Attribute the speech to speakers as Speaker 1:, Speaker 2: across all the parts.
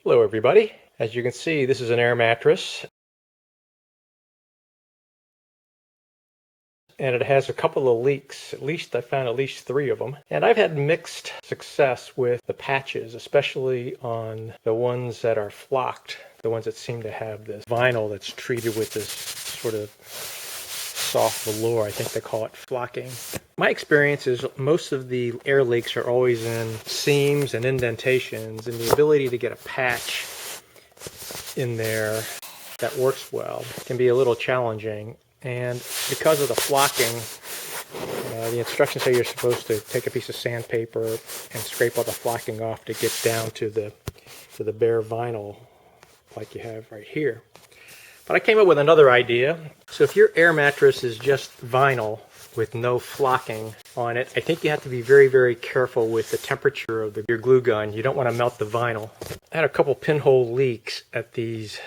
Speaker 1: Hello everybody. As you can see, this is an air mattress and it has a couple of leaks. At least I found at least 3 of them. And I've had mixed success with the patches, especially on the ones that are flocked, the ones that seem to have this vinyl that's treated with this sort of soft velour. I think they call it flocking. My experience is most of the air leaks are always in seams and indentations, and the ability to get a patch in there that works well can be a little challenging. And because of the flocking, the instructions say you're supposed to take a piece of sandpaper and scrape all the flocking off to get down to the bare vinyl like you have right here. But I came up with another idea. So if your air mattress is just vinyl with no flocking on it, I think you have to be very, very careful with the temperature of your glue gun. You don't want to melt the vinyl. I had a couple pinhole leaks at these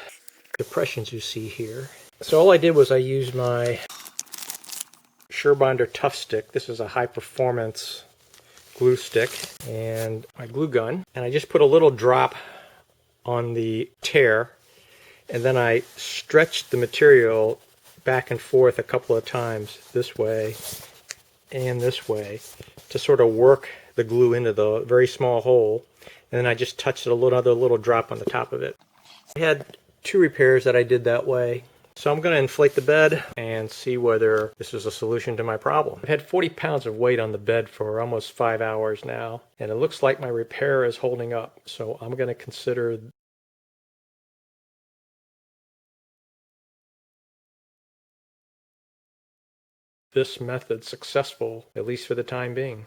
Speaker 1: depressions you see here. So all I did was I used my Surebonder Tough Stick. This is a high performance glue stick, and my glue gun. And I just put a little drop on the tear, and then I stretched the material back and forth a couple of times this way and this way to sort of work the glue into the very small hole. And then I just touched another little drop on the top of it. I had 2 repairs that I did that way. So I'm going to inflate the bed and see whether this is a solution to my problem. I've had 40 pounds of weight on the bed for almost 5 hours now, and it looks like my repair is holding up. So I'm going to consider this method successful, at least for the time being.